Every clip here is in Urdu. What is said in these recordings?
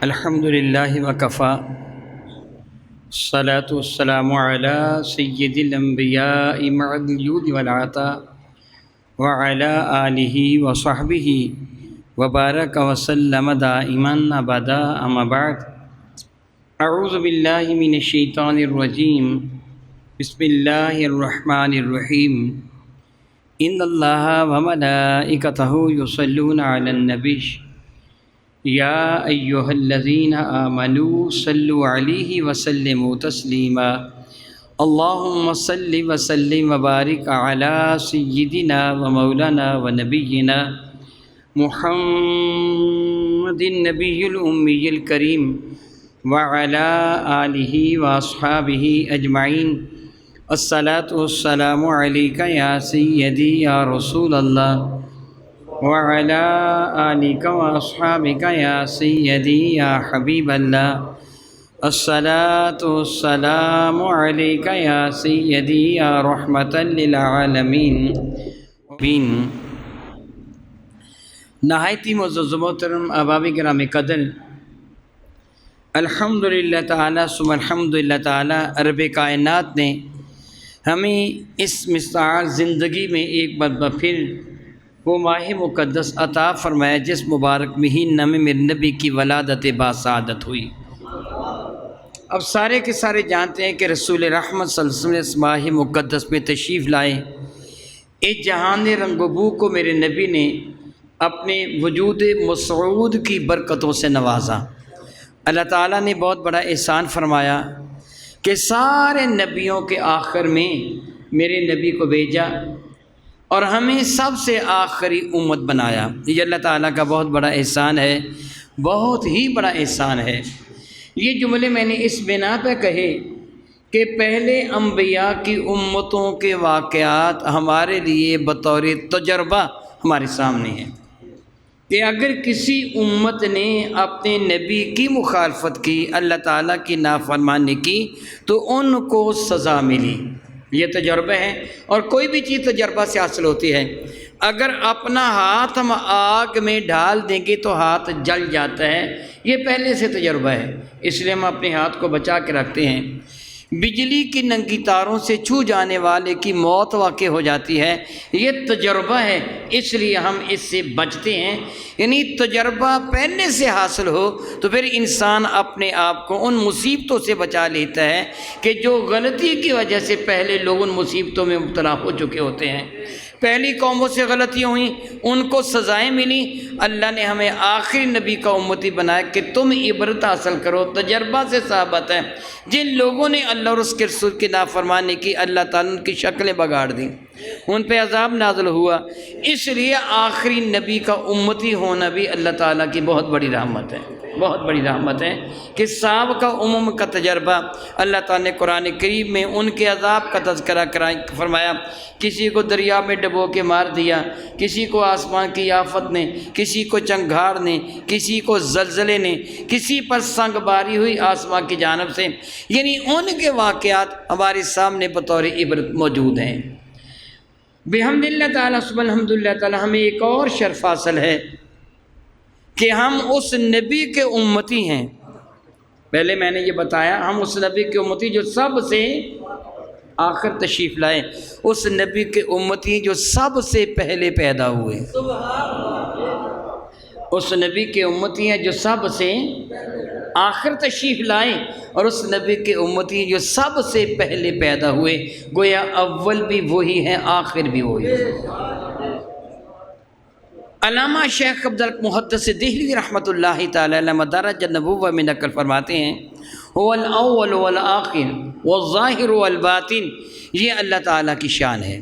الحمد للہ وکفیٰ الصلاۃ والسلام علی سید الانبیاء مع الجود والعطاء وعلی آلہ وصحبہ وبارک وسلم دائما ابدا اما بعد اعوذ باللہ من الشیطان الرجیم بسم اللہ الرحمن الرحیم ان اللہ وملائکتہ یصلون علی النبی یا ایہا الذین آمنوا صلوا علیہ وسلموا تسلیما اللہم صل وسلم وبارک علی سیدنا و مولانا و نبینا محمد النبی الامی الکریم وعلی آلہ واصحابہ اجمعین الصلاۃ والسلام علیک یا سیدی یا رسول اللہ وعلی آلک واصحابک یا سیدی یا حبیب اللہ الصلاۃ والسلام علیک یا سیدی یا رحمۃ للعالمین نہایت ہی معزز و محترم احباب کرام قدر، الحمدللہ تعالیٰ ثم الحمدللہ تعالیٰ رب کائنات نے ہمیں اس مستعار زندگی میں ایک مرتبہ پھر وہ ماہ مقدس عطا فرمایا جس مبارک مہینہ میں میرے نبی کی ولادت باسعادت ہوئی۔ اب سارے کے سارے جانتے ہیں کہ رسول رحمت صلی اللہ علیہ وسلم اس ماہ مقدس میں تشریف لائے۔ اس جہان رنگ و بو کو میرے نبی نے اپنے وجود مسعود کی برکتوں سے نوازا۔ اللہ تعالیٰ نے بہت بڑا احسان فرمایا کہ سارے نبیوں کے آخر میں میرے نبی کو بھیجا اور ہمیں سب سے آخری امت بنایا۔ یہ اللہ تعالیٰ کا بہت بڑا احسان ہے، بہت ہی بڑا احسان ہے۔ یہ جملے میں نے اس بنا پہ کہے کہ پہلے انبیاء کی امتوں کے واقعات ہمارے لیے بطور تجربہ ہمارے سامنے ہیں کہ اگر کسی امت نے اپنے نبی کی مخالفت کی، اللہ تعالیٰ کی نافرمانی کی، تو ان کو سزا ملی۔ یہ تجربہ ہے، اور کوئی بھی چیز تجربہ سے حاصل ہوتی ہے۔ اگر اپنا ہاتھ ہم آگ میں ڈال دیں گے تو ہاتھ جل جاتا ہے، یہ پہلے سے تجربہ ہے، اس لیے ہم اپنے ہاتھ کو بچا کے رکھتے ہیں۔ بجلی کی ننگی تاروں سے چھو جانے والے کی موت واقع ہو جاتی ہے، یہ تجربہ ہے، اس لیے ہم اس سے بچتے ہیں۔ یعنی تجربہ پہلے سے حاصل ہو تو پھر انسان اپنے آپ کو ان مصیبتوں سے بچا لیتا ہے کہ جو غلطی کی وجہ سے پہلے لوگ ان مصیبتوں میں مبتلا ہو چکے ہوتے ہیں۔ پہلی قوموں سے غلطیاں ہوئیں، ان کو سزائیں ملی، اللہ نے ہمیں آخری نبی کا امتی بنایا کہ تم عبرت حاصل کرو۔ تجربہ سے ثابت ہے جن لوگوں نے اللہ اور اس کے رسول کی نافرمانی کی، اللہ تعالیٰ ان کی شکلیں بگاڑ دیں، ان پہ عذاب نازل ہوا۔ اس لیے آخری نبی کا امتی ہونا بھی اللہ تعالیٰ کی بہت بڑی رحمت ہے، بہت بڑی رحمت ہے کہ سابقہ امم کا تجربہ اللہ تعالیٰ نے قرآن کریم میں ان کے عذاب کا تذکرہ فرمایا۔ کسی کو دریا میں ڈبو کے مار دیا، کسی کو آسمان کی آفت نے، کسی کو چنگھاڑ نے، کسی کو زلزلے نے، کسی پر سنگ باری ہوئی آسمان کی جانب سے۔ یعنی ان کے واقعات ہمارے سامنے بطور عبرت موجود ہیں۔ بحمد اللہ تعالیٰ سبحان الحمدللہ تعالیٰ ہمیں ایک اور شرف حاصل ہے کہ ہم اس نبی کے امتی ہیں۔ پہلے میں نے یہ بتایا ہم اس نبی کے امتی جو سب سے آخر تشریف لائے، اس نبی کے امتی جو سب سے پہلے پیدا ہوئے، اس نبی کے امتی ہیں جو سب سے آخر تشریف لائے، اور اس نبی کے امتی جو سب سے پہلے پیدا ہوئے۔ گویا اول بھی وہی ہیں، آخر بھی وہی ہے۔ علامہ شیخ عبدالمحدث دہلوی رحمۃ اللہ تعالی علیہ مدارج النبوہ میں نقل فرماتے ہیں، هو الاول والآخر والظاہر والباطن، یہ اللہ تعالیٰ کی شان ہے۔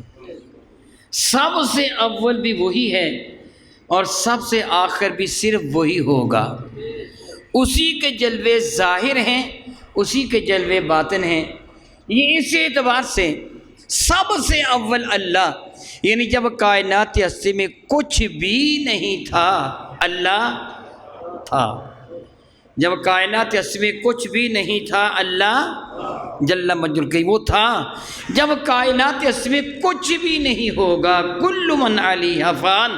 سب سے اول بھی وہی ہے اور سب سے آخر بھی صرف وہی ہوگا۔ اسی کے جلوے ظاہر ہیں، اسی کے جلوے باطن ہیں۔ یہ اس اعتبار سے سب سے اول اللہ، یعنی جب کائنات ہستی میں کچھ بھی نہیں تھا اللہ تھا۔ جب کائنات ہستی میں کچھ بھی نہیں تھا اللہ جل مجدہ کی وہ تھا۔ جب کائنات ہستی میں کچھ بھی نہیں ہوگا، کل من علیہا فان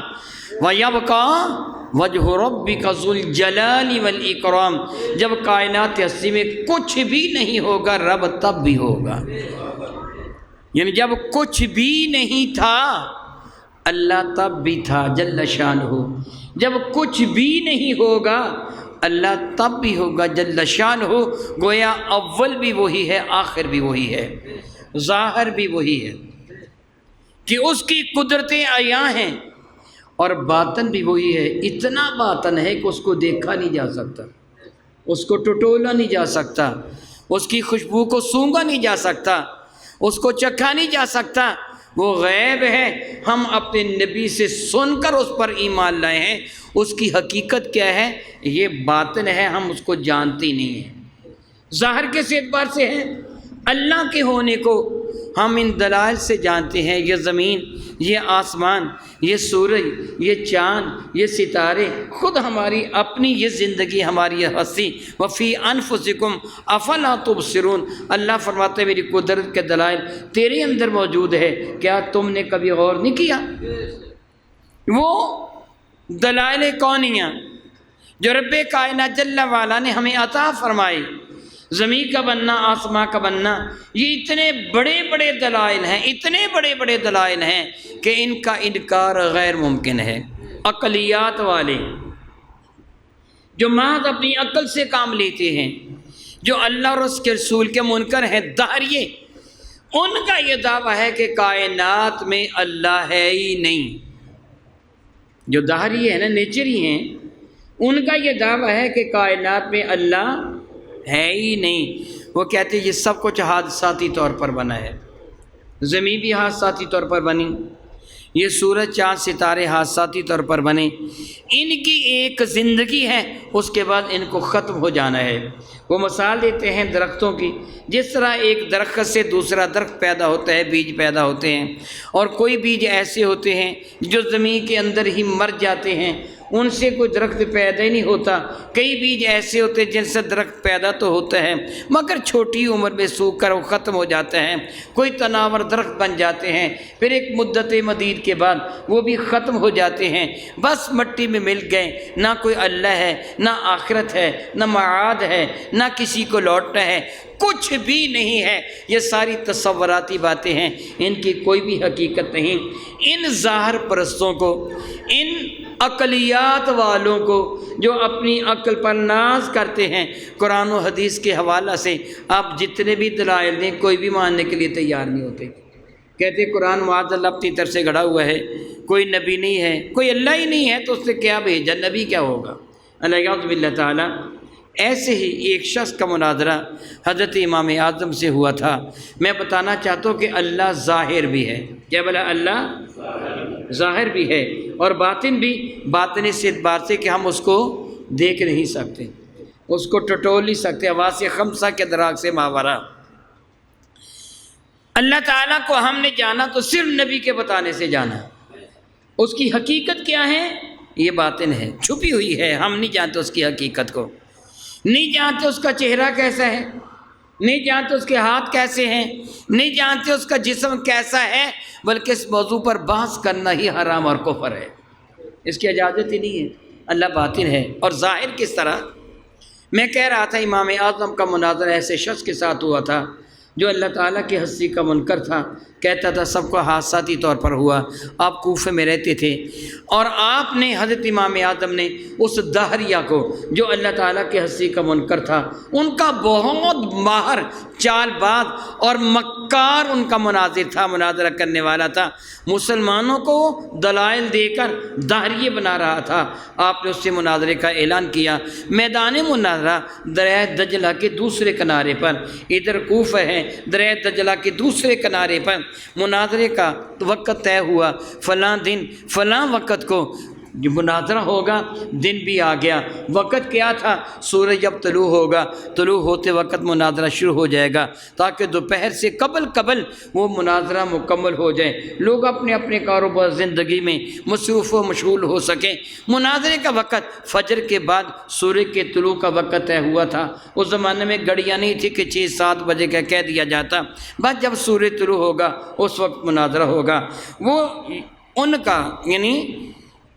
ویبقی وجہ ربک ذو الجلال والاکرام، جب کائنات ہستی میں کچھ بھی نہیں ہوگا رب تب بھی ہوگا، یعنی جب کچھ بھی نہیں تھا اللہ تب بھی تھا جل شانہ، جب کچھ بھی نہیں ہوگا اللہ تب بھی ہوگا جل شانہ، گویا اول بھی وہی ہے آخر بھی وہی ہے، ظاہر بھی وہی ہے کہ اس کی قدرتیں عیاں ہیں، اور باطن بھی وہی ہے، اتنا باطن ہے کہ اس کو دیکھا نہیں جا سکتا، اس کو ٹٹولا نہیں جا سکتا، اس کی خوشبو کو سونگا نہیں جا سکتا، اس کو چکھا نہیں جا سکتا، وہ غیب ہے، ہم اپنے نبی سے سن کر اس پر ایمان لائے ہیں، اس کی حقیقت کیا ہے یہ باطن ہے، ہم اس کو جانتے نہیں ہیں۔ ظاہر کس اعتبار سے ہے؟ اللہ کے ہونے کو ہم ان دلائل سے جانتے ہیں، یہ زمین، یہ آسمان، یہ سورج، یہ چاند، یہ ستارے، خود ہماری اپنی یہ زندگی، ہماری یہ ہستی، وفی انفسکم افلا تبصرون، اللہ فرماتے ہیں میری قدرت کے دلائل تیرے اندر موجود ہے، کیا تم نے کبھی غور نہیں کیا؟ وہ دلائل کونیاں جو رب کائنات جل وعلا نے ہمیں عطا فرمائی، زمین کا بننا، آسمان کا بننا، یہ اتنے بڑے بڑے دلائل ہیں، اتنے بڑے بڑے دلائل ہیں کہ ان کا انکار غیر ممکن ہے۔ عقلیات والے جو محض اپنی عقل سے کام لیتے ہیں، جو اللہ اور اس کے رسول کے منکر ہیں، دہریے، ان کا یہ دعویٰ ہے کہ کائنات میں اللہ ہے ہی نہیں، جو دہری ہے نا، نیچری ہیں، ان کا یہ دعویٰ ہے کہ کائنات میں اللہ ہے ہی نہیں۔ وہ کہتے ہیں یہ سب کچھ حادثاتی طور پر بنا ہے، زمین بھی حادثاتی طور پر بنی، یہ سورج چاند ستارے حادثاتی طور پر بنے، ان کی ایک زندگی ہے، اس کے بعد ان کو ختم ہو جانا ہے۔ وہ مثال دیتے ہیں درختوں کی، جس طرح ایک درخت سے دوسرا درخت پیدا ہوتا ہے، بیج پیدا ہوتے ہیں، اور کوئی بیج ایسے ہوتے ہیں جو زمین کے اندر ہی مر جاتے ہیں، ان سے کوئی درخت پیدا ہی نہیں ہوتا، کئی بیج ایسے ہوتے ہیں جن سے درخت پیدا تو ہوتا ہے مگر چھوٹی عمر میں سوکھ کر وہ ختم ہو جاتا ہے، کوئی تناور درخت بن جاتے ہیں، پھر ایک مدت مدید کے بعد وہ بھی ختم ہو جاتے ہیں، بس مٹی میں مل گئے، نہ کوئی اللہ ہے، نہ آخرت ہے، نہ معاد ہے، نہ کسی کو لوٹنا ہے، کچھ بھی نہیں ہے، یہ ساری تصوراتی باتیں ہیں، ان کی کوئی بھی حقیقت نہیں۔ ان ظاہر پرستوں کو، ان عقلیات والوں کو جو اپنی عقل پر ناز کرتے ہیں، قرآن و حدیث کے حوالہ سے آپ جتنے بھی دلائل دیں کوئی بھی ماننے کے لیے تیار نہیں ہوتے، کہتے قرآن معاذ اللہ اپنی طرف سے گڑھا ہوا ہے، کوئی نبی نہیں ہے، کوئی اللہ ہی نہیں ہے تو اس نے کیا بھیجا، نبی کیا ہوگا؟ الیاذ باللہ تعالی۔ ایسے ہی ایک شخص کا مناظرہ حضرت امام اعظم سے ہوا تھا۔ میں بتانا چاہتا ہوں کہ اللہ ظاہر بھی ہے، کیا بولا؟ اللہ ظاہر بھی ہے اور باطن بھی، باطن اس اعتبار سے کہ ہم اس کو دیکھ نہیں سکتے، اس کو ٹٹول نہیں سکتے، حواس خمسہ کے دراگ سے ماورا۔ اللہ تعالیٰ کو ہم نے جانا تو صرف نبی کے بتانے سے جانا، اس کی حقیقت کیا ہے یہ باطن ہے، چھپی ہوئی ہے، ہم نہیں جانتے اس کی حقیقت کو، نہیں جانتے اس کا چہرہ کیسا ہے، نہیں جانتے اس کے ہاتھ کیسے ہیں، نہیں جانتے اس کا جسم کیسا ہے، بلکہ اس موضوع پر بحث کرنا ہی حرام اور کفر ہے، اس کی اجازت ہی نہیں ہے۔ اللہ باطن ہے اور ظاہر کس طرح؟ میں کہہ رہا تھا امام اعظم کا مناظرہ ایسے شخص کے ساتھ ہوا تھا جو اللہ تعالیٰ کی ہستی کا منکر تھا، کہتا تھا سب کو حادثاتی طور پر ہوا، آپ کوفے میں رہتے تھے، اور آپ نے حضرت امام اعظم نے اس دہریہ کو جو اللہ تعالیٰ کی ہستی کا منکر تھا، ان کا بہت ماہر چال باز اور مکار ان کا مناظر تھا، مناظرہ کرنے والا تھا، مسلمانوں کو دلائل دے کر دہریے بنا رہا تھا۔ آپ نے اس سے مناظرے کا اعلان کیا، میدان مناظرہ دریائے دجلہ کے دوسرے کنارے پر، ادھر کوفہ ہے، دریائے دجلہ کے دوسرے کنارے پر مناظرے کا وقت طے ہوا، فلاں دن فلاں وقت کو جو مناظرہ ہوگا، دن بھی آ گیا، وقت کیا تھا؟ سورج جب طلوع ہوگا، طلوع ہوتے وقت مناظرہ شروع ہو جائے گا تاکہ دوپہر سے قبل وہ مناظرہ مکمل ہو جائے، لوگ اپنے اپنے کاروبار زندگی میں مصروف و مشغول ہو سکیں۔ مناظرے کا وقت فجر کے بعد سورج کے طلوع کا وقت طے ہوا تھا، اس زمانے میں گھڑیاں نہیں تھی کہ 6-7 بجے کا کہہ دیا جاتا، بس جب سورج طلوع ہوگا اس وقت مناظرہ ہوگا۔ وہ ان کا یعنی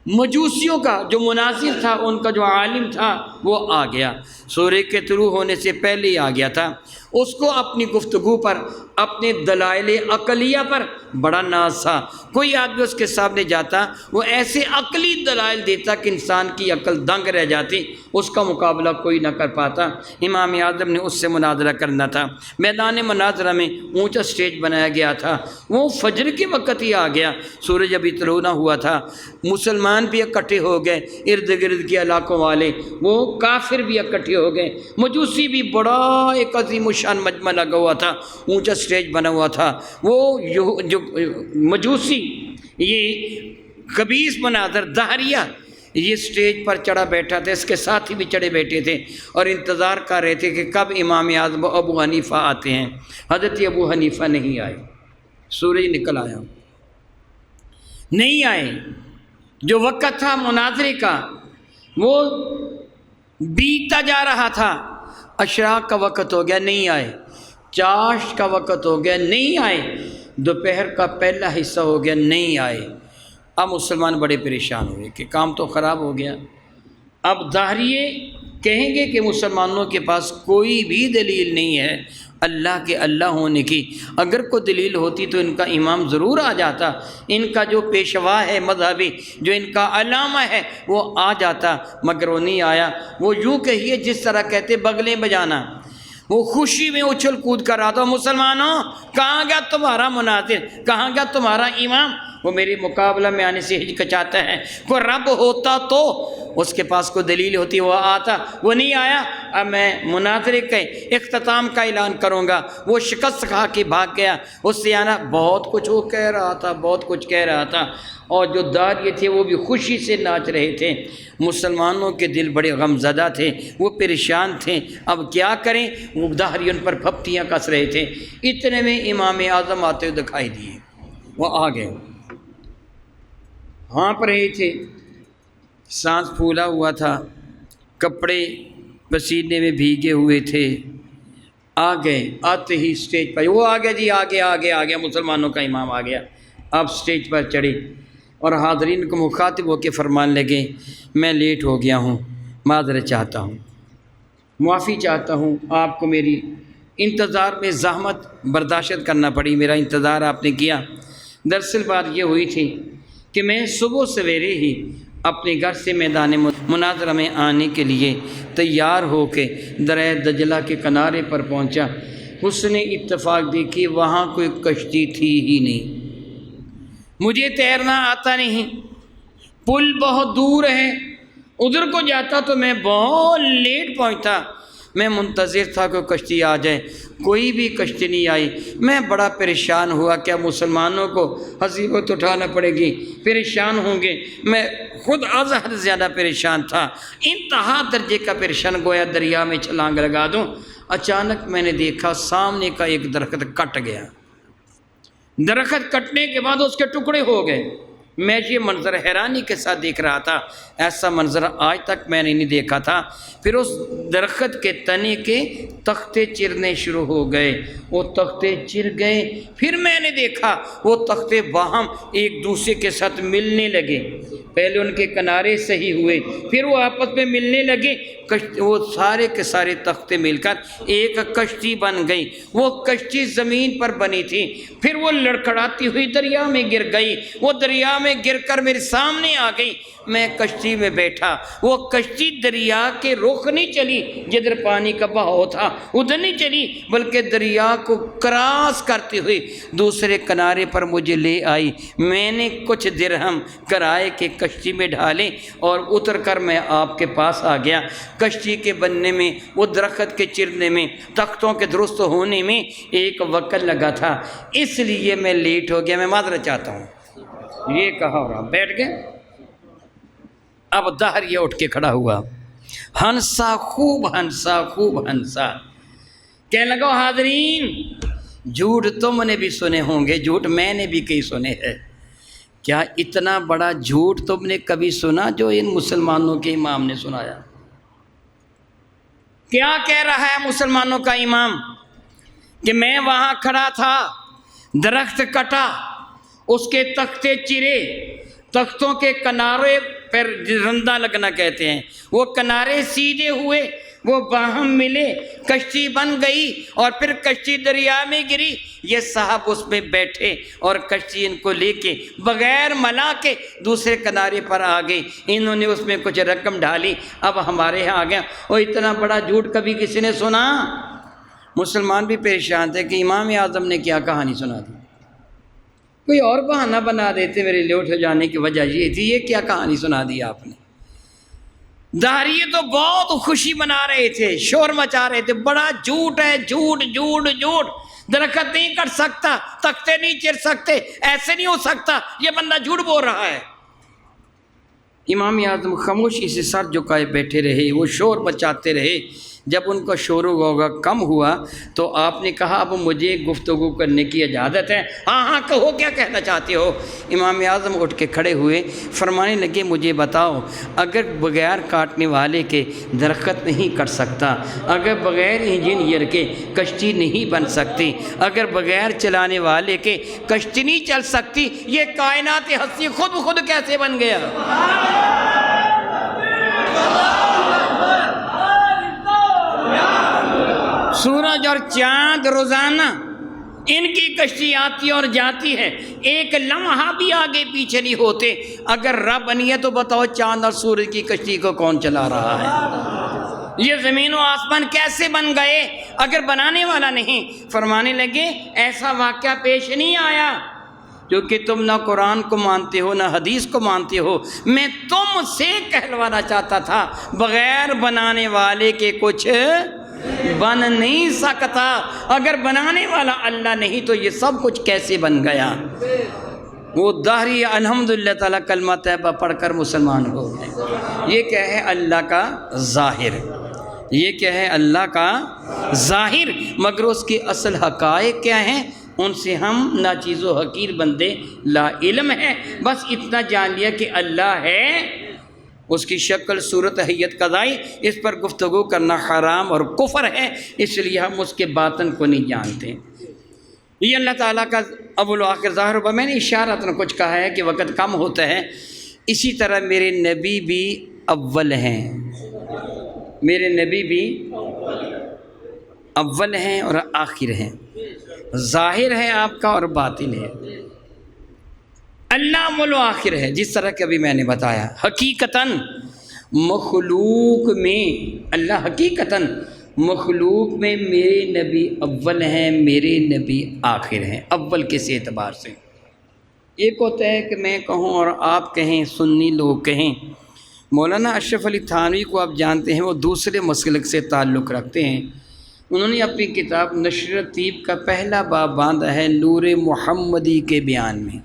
مجوسیوں کا جو مناظر تھا، ان کا جو عالم تھا وہ آ گیا، سورہ کے طلوع ہونے سے پہلے ہی آ گیا تھا۔ اس کو اپنی گفتگو پر، اپنے دلائل عقلیہ پر بڑا ناز تھا۔ کوئی آدمی اس کے سامنے جاتا، وہ ایسے عقلی دلائل دیتا کہ انسان کی عقل دنگ رہ جاتی، اس کا مقابلہ کوئی نہ کر پاتا۔ امام اعظم نے اس سے مناظرہ کرنا تھا۔ میدان مناظرہ میں اونچا سٹیج بنایا گیا تھا، وہ فجر کے وقت ہی آ گیا، سورج ابھی طلوع نہ ہوا تھا۔ مسلمان بھی اکٹھے ہو گئے، ارد گرد کے علاقوں والے، وہ کافر بھی اکٹھے ہو گئے، مجوسی بھی، بڑا ایک عظیم الشان مجمع لگا ہوا تھا، اونچا سٹیج بنا ہوا تھا۔ وہ جو مجوسی، یہ خبیث مناظر دہریہ، یہ سٹیج پر چڑھا بیٹھا تھا، اس کے ساتھی بھی چڑھے بیٹھے تھے اور انتظار کر رہے تھے کہ کب امام اعظم ابو حنیفہ آتے ہیں۔ حضرت ابو حنیفہ نہیں آئے، سورج نکل آیا، نہیں آئے۔ جو وقت تھا مناظرے کا وہ بیتتا جا رہا تھا، اشراق کا وقت ہو گیا، نہیں آئے، چاشت کا وقت ہو گیا، نہیں آئے، دوپہر کا پہلا حصہ ہو گیا، نہیں آئے۔ اب مسلمان بڑے پریشان ہوئے کہ کام تو خراب ہو گیا۔ اب داہریے کہیں گے کہ مسلمانوں کے پاس کوئی بھی دلیل نہیں ہے اللہ کے اللہ ہونے کی، اگر کوئی دلیل ہوتی تو ان کا امام ضرور آ جاتا، ان کا جو پیشوا ہے مذہبی، جو ان کا علامہ ہے وہ آ جاتا، مگر وہ نہیں آیا۔ وہ یوں کہیے جس طرح کہتے بغلیں بجانا، وہ خوشی میں اچھل کود کر رہا تھا، مسلمانوں کہاں گیا تمہارا مناظر، کہاں گیا تمہارا امام؟ وہ میرے مقابلہ میں آنے سے ہچکچاتا ہے۔ کوئی رب ہوتا تو اس کے پاس کوئی دلیل ہوتی وہ آتا، وہ نہیں آیا۔ اب میں مناظرے کے اختتام کا اعلان کروں گا۔ وہ شکست کھا کے بھاگ گیا، اس سے آنا بہت کچھ وہ کہہ رہا تھا، بہت کچھ کہہ رہا تھا، اور جو داعیے تھے وہ بھی خوشی سے ناچ رہے تھے۔ مسلمانوں کے دل بڑے غم زدہ تھے، وہ پریشان تھے، اب کیا کریں؟ وہ داعی ان پر پھپتیاں کس رہے تھے۔ اتنے میں امام اعظم آتے ہوئے دکھائی دیے، وہ آ گئے، ہانپ رہے تھے، سانس پھولا ہوا تھا، کپڑے پسینے میں بھیگے ہوئے تھے۔ آ گئے، آتے ہی سٹیج پر وہ آ گیا، جی آگے آگے آ گیا، مسلمانوں کا امام آ گیا۔ آپ سٹیج پر چڑھے اور حاضرین کو مخاطب ہو کے فرمان لگے، میں لیٹ ہو گیا ہوں، معذرت چاہتا ہوں، معافی چاہتا ہوں، آپ کو میری انتظار میں زحمت برداشت کرنا پڑی، میرا انتظار آپ نے کیا۔ دراصل بات یہ ہوئی تھی کہ میں صبح سویرے ہی اپنے گھر سے میدان مناظرہ میں آنے کے لیے تیار ہو کے دریائے دجلہ کے کنارے پر پہنچا۔ حسن اتفاق دیکھی وہاں کوئی کشتی تھی ہی نہیں، مجھے تیرنا آتا نہیں، پل بہت دور ہے، ادھر کو جاتا تو میں بہت لیٹ پہنچتا، میں منتظر تھا کہ کشتی آ جائے، کوئی بھی کشتی نہیں آئی۔ میں بڑا پریشان ہوا، کیا مسلمانوں کو مصیبت اٹھانا پڑے گی، پریشان ہوں گے۔ میں خود از حد زیادہ پریشان تھا، انتہا درجے کا پریشان، گویا دریا میں چھلانگ لگا دوں۔ اچانک میں نے دیکھا سامنے کا ایک درخت کٹ گیا، درخت کٹنے کے بعد اس کے ٹکڑے ہو گئے۔ میں یہ منظر حیرانی کے ساتھ دیکھ رہا تھا، ایسا منظر آج تک میں نے نہیں دیکھا تھا۔ پھر اس درخت کے تنے کے تختے چرنے شروع ہو گئے، وہ تختے چر گئے، پھر میں نے دیکھا وہ تختے باہم ایک دوسرے کے ساتھ ملنے لگے، پہلے ان کے کنارے صحیح ہوئے، پھر وہ آپس میں ملنے لگے، وہ سارے کے سارے تختے مل کر ایک کشتی بن گئی۔ وہ کشتی زمین پر بنی تھی، پھر وہ لڑکھڑاتی ہوئی دریا میں گر گئی، وہ دریا میں گر کر میرے سامنے آ گئی۔ میں کشتی میں بیٹھا، وہ کشتی دریا کے رخ نہیں چلی، جدھر پانی کا بہاؤ تھا ادھر نہیں چلی، بلکہ دریا کو کراس کرتے ہوئے دوسرے کنارے پر مجھے لے آئی۔ میں نے کچھ درہم کرائے کے کشتی میں ڈالے اور اتر کر میں آپ کے پاس آ گیا۔ کشتی کے بننے میں، وہ درخت کے چرنے میں، تختوں کے درست ہونے میں ایک وقت لگا تھا، اس لیے میں لیٹ ہو گیا، میں معذرت چاہتا ہوں۔ یہ کہا اور آپ بیٹھ گئے۔ اب داہریہ اٹھ کے کھڑا ہوا، ہنسا، خوب ہنسا، خوب ہنسا، کہنے لگا حاضرین، جھوٹ تم نے بھی سنے ہوں گے، جھوٹ میں نے بھی کئی سنے ہیں، کیا اتنا بڑا جھوٹ تم نے کبھی سنا جو ان مسلمانوں کے امام نے سنایا؟ کیا کہہ رہا ہے مسلمانوں کا امام کہ میں وہاں کھڑا تھا، درخت کٹا، اس کے تختے چرے، تختوں کے کنارے پر رندہ لگنا کہتے ہیں، وہ کنارے سیدھے ہوئے، وہ باہم ملے، کشتی بن گئی اور پھر کشتی دریا میں گری، یہ صاحب اس میں بیٹھے اور کشتی ان کو لے کے بغیر ملا کے دوسرے کنارے پر آ گئے، انہوں نے اس میں کچھ رقم ڈالی، اب ہمارے یہاں آ گیا۔ اور اتنا بڑا جھوٹ کبھی کسی نے سنا؟ مسلمان بھی پریشان تھے کہ امام اعظم نے کیا کہانی سنا دی، کوئی اور بہانہ بنا دیتے میرے لیٹ ہو جانے کی وجہ یہ تھی، یہ کیا کہانی سنا دی آپ نے۔ داہریے تو بہت خوشی منا رہے تھے، شور مچا رہے تھے، بڑا جھوٹ ہے، جھوٹ جھوٹ جھوٹ، درخت نہیں کٹ سکتا، تختے نہیں چر سکتے، ایسے نہیں ہو سکتا، یہ بندہ جھوٹ بول رہا ہے۔ امام اعظم خاموشی سے سر جھکائے بیٹھے رہے، وہ شور مچاتے رہے۔ جب ان کا شور و کم ہوا تو آپ نے کہا اب مجھے گفتگو کرنے کی اجازت ہے۔ ہاں ہاں کہو، کیا کہنا چاہتے ہو؟ امام اعظم اٹھ کے کھڑے ہوئے، فرمانے لگے مجھے بتاؤ، اگر بغیر کاٹنے والے کے درخت نہیں کٹ سکتا، اگر بغیر انجینئر کے کشتی نہیں بن سکتی، اگر بغیر چلانے والے کے کشتی نہیں چل سکتی، یہ کائنات ہستی خود کیسے بن گیا؟ سورج اور چاند روزانہ ان کی کشتی آتی اور جاتی ہے، ایک لمحہ بھی آگے پیچھے نہیں ہوتے۔ اگر رب نہیں ہے تو بتاؤ چاند اور سورج کی کشتی کو کون چلا رہا ہے؟ یہ زمین و آسمان کیسے بن گئے اگر بنانے والا نہیں؟ فرمانے لگے ایسا واقعہ پیش نہیں آیا، کیونکہ تم نہ قرآن کو مانتے ہو نہ حدیث کو مانتے ہو۔ میں تم سے کہلوانا چاہتا تھا بغیر بنانے والے کے کچھ بن نہیں سکتا، اگر بنانے والا اللہ نہیں تو یہ سب کچھ کیسے بن گیا؟ وہ داہری الحمدللہ تعالیٰ کلمہ طیبہ پڑھ کر مسلمان ہو گئے۔ یہ کیا ہے؟ اللہ کا ظاہر، یہ کیا ہے؟ اللہ کا ظاہر، مگر اس کے اصل حقائق کیا ہیں؟ ان سے ہم ناچیز و حقیر بندے لا علم ہے۔ بس اتنا جان لیا کہ اللہ ہے، اس کی شکل صورت حیت قضائی، اس پر گفتگو کرنا حرام اور کفر ہے، اس لیے ہم اس کے باطن کو نہیں جانتے۔ یہ اللہ تعالیٰ کا اول و آخر ظاہر ہوگا۔ میں نے اشارتاً کچھ کہا ہے کہ وقت کم ہوتا ہے، اسی طرح میرے نبی بھی اول ہیں، میرے نبی بھی اول ہیں اور آخر ہیں، ظاہر ہے آپ کا اور باطن ہے۔ اللہ اول و آخر ہے، جس طرح کہ ابھی میں نے بتایا۔ حقیقتاً مخلوق میں، اللہ حقیقتاً مخلوق میں میرے نبی اول ہیں، میرے نبی آخر ہیں، اول کس اعتبار سے؟ ایک ہوتا ہے کہ میں کہوں اور آپ کہیں، سنی لوگ کہیں۔ مولانا اشرف علی تھانوی کو آپ جانتے ہیں، وہ دوسرے مسلک سے تعلق رکھتے ہیں۔ انہوں نے اپنی کتاب نشر طیب کا پہلا باب باندھا ہے نور محمدی کے بیان میں،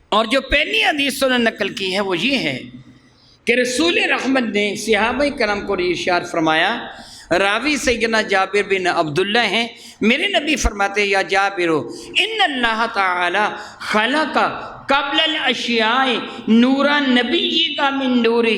اور جو پہلی حدیث انہوں نے نقل کی ہے وہ یہ ہے کہ رسول رحمت نے صحابہ کرام کو ارشاد فرمایا، راوی سیدنا جابر بن عبداللہ ہیں، میرے نبی فرماتے یا جابر ان اللہ تعالی خلق قبل الاشیاء نورا نبی کا من نورہ،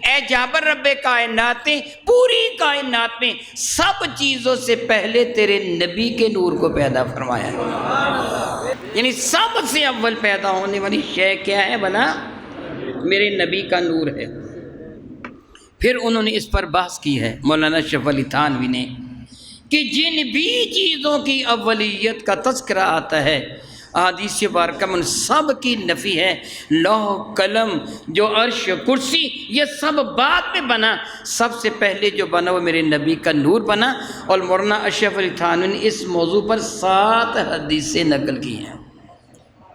اے جابر رب کائنات نے پوری کائنات میں سب چیزوں سے پہلے تیرے نبی کے نور کو پیدا فرمایا ہے۔ یعنی سب سے اول پیدا ہونے والی شے کیا ہے بھلا؟ میرے نبی کا نور ہے۔ پھر انہوں نے اس پر بحث کی ہے مولانا اشرف علی تھانوی نے کہ جن بھی چیزوں کی اولیت کا تذکرہ آتا ہے احادیث مبارکہ میں ان سب کی نفی ہے۔ لوح قلم جو عرش کرسی یہ سب بعد میں بنا، سب سے پہلے جو بنا وہ میرے نبی کا نور بنا۔ اور مولانا اشرف علی تھانوی نے اس موضوع پر 7 حدیثیں نقل کی ہیں،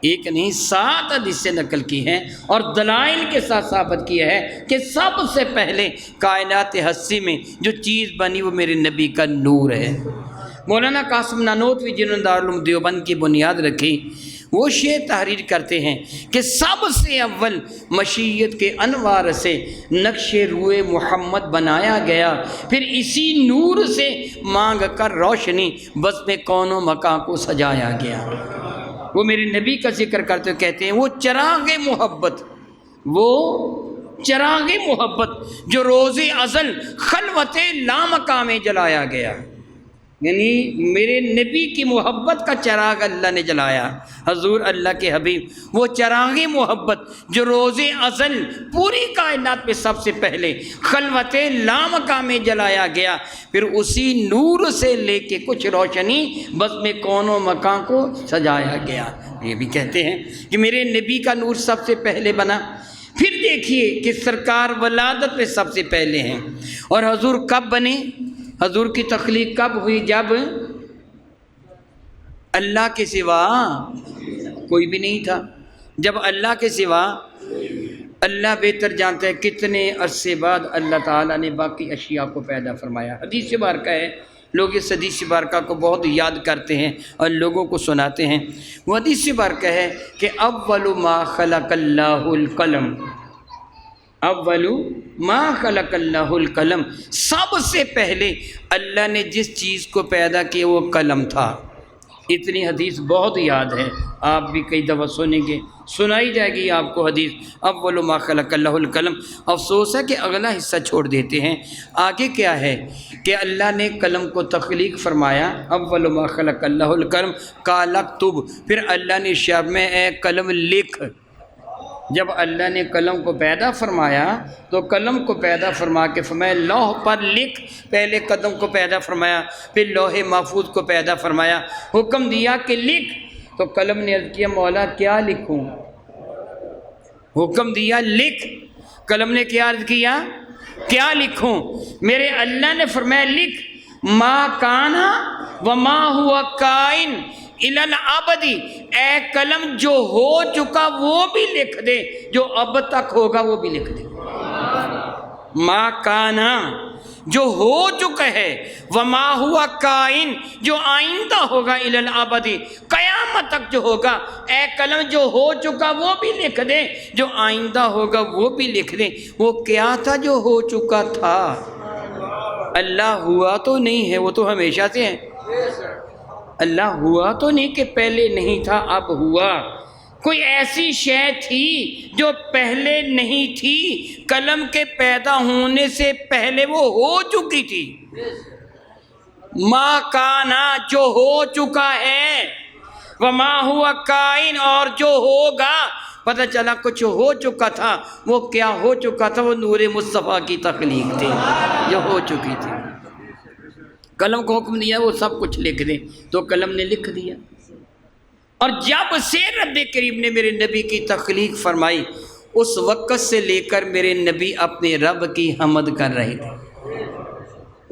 ایک نہیں 7 حدیثیں نقل کی ہیں، اور دلائل کے ساتھ ثابت کیا ہے کہ سب سے پہلے کائنات ہستی میں جو چیز بنی وہ میرے نبی کا نور ہے۔ مولانا قاسم نانوتوی جنہوں نے دارالعلوم دیوبند کی بنیاد رکھی، وہ شعر تحریر کرتے ہیں کہ سب سے اول مشیت کے انوار سے نقش روئے محمد بنایا گیا، پھر اسی نور سے مانگ کر روشنی بس میں کون و مکان کو سجایا گیا۔ وہ میرے نبی کا ذکر کرتے کہتے ہیں وہ چراغ محبت، وہ چراغ محبت جو روز ازل خلوت لامکاں میں جلایا گیا۔ یعنی میرے نبی کی محبت کا چراغ اللہ نے جلایا، حضور اللہ کے حبیب وہ چراغ محبت جو روز ازل پوری کائنات میں سب سے پہلے خلوت لامکاں میں جلایا گیا، پھر اسی نور سے لے کے کچھ روشنی بزم کون و مکان کو سجایا گیا۔ یہ بھی کہتے ہیں کہ میرے نبی کا نور سب سے پہلے بنا۔ پھر دیکھیے کہ سرکار ولادت میں سب سے پہلے ہیں، اور حضور کب بنے؟ حضور کی تخلیق کب ہوئی؟ جب اللہ کے سوا کوئی بھی نہیں تھا، جب اللہ کے سوا اللہ بہتر جانتا ہے کتنے عرصے بعد اللہ تعالیٰ نے باقی اشیاء کو پیدا فرمایا۔ حدیث مبارکہ ہے، لوگ اس حدیث مبارکہ کو بہت یاد کرتے ہیں اور لوگوں کو سناتے ہیں۔ وہ حدیث مبارکہ ہے کہ اول ما خلق اللہ القلم، اول ما خلق اللہ القلم، سب سے پہلے اللہ نے جس چیز کو پیدا کیا وہ قلم تھا۔ اتنی حدیث بہت یاد ہے، آپ بھی کئی دفعہ سنیں گے، سنائی جائے گی آپ کو حدیث اول ما خلق اللہ القلم۔ افسوس ہے کہ اگلا حصہ چھوڑ دیتے ہیں۔ آگے کیا ہے کہ اللہ نے قلم کو تخلیق فرمایا، اول ما خلق اللہ القلم قال اکتب، پھر اللہ نے ارشاد میں اے قلم لکھ۔ جب اللہ نے قلم کو پیدا فرمایا تو قلم کو پیدا فرما کے فرمایا لوح پر لکھ، پہلے قدم کو پیدا فرمایا، پھر لوح محفوظ کو پیدا فرمایا، حکم دیا کہ لکھ، تو قلم نے عرض کیا مولا کیا لکھوں؟ حکم دیا لکھ، قلم نے کیا عرض کیا کیا لکھوں؟ میرے اللہ نے فرمایا لکھ ما کانا وما ہوا کائن الی الابد، اے قلم جو ہو چکا وہ بھی لکھ دے، جو اب تک ہوگا وہ بھی لکھ دے۔ ما کانا جو ہو چکا ہے، وما ہوا کائن جو آئندہ ہوگا، الی الابد قیامت تک جو ہوگا، اے قلم جو ہو چکا وہ بھی لکھ دے، جو آئندہ ہوگا وہ بھی لکھ دے۔ وہ کیا تھا جو ہو چکا تھا؟ اللہ ہوا تو نہیں ہے، وہ تو ہمیشہ سے ہے۔ اللہ ہوا تو نہیں کہ پہلے نہیں تھا اب ہوا، کوئی ایسی شے تھی جو پہلے نہیں تھی، قلم کے پیدا ہونے سے پہلے وہ ہو چکی تھی۔ ما کانا جو ہو چکا ہے، وما ہوا کائن اور جو ہوگا، پتہ چلا کچھ ہو چکا تھا۔ وہ کیا ہو چکا تھا؟ وہ نور مصطفیٰ کی تخلیق تھی جو ہو چکی تھی۔ قلم کو حکم دیا وہ سب کچھ لکھ دیں، تو قلم نے لکھ دیا۔ اور جب سے رب کریم نے میرے نبی کی تخلیق فرمائی، اس وقت سے لے کر میرے نبی اپنے رب کی حمد کر رہے تھے۔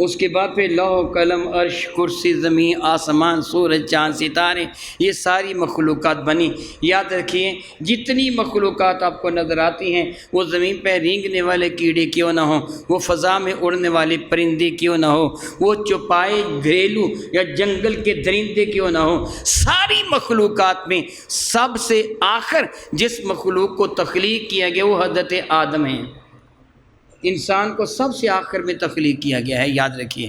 اس کے بعد پھر لوح قلم عرش کرسی زمین آسمان سورج چاند ستارے یہ ساری مخلوقات بنی۔ یاد رکھیے جتنی مخلوقات آپ کو نظر آتی ہیں، وہ زمین پہ رینگنے والے کیڑے کیوں نہ ہوں، وہ فضا میں اڑنے والے پرندے کیوں نہ ہوں، وہ چوپائے گھریلو یا جنگل کے درندے کیوں نہ ہوں، ساری مخلوقات میں سب سے آخر جس مخلوق کو تخلیق کیا گیا وہ حضرت آدم ہیں۔ انسان کو سب سے آخر میں تخلیق کیا گیا ہے، یاد رکھیے۔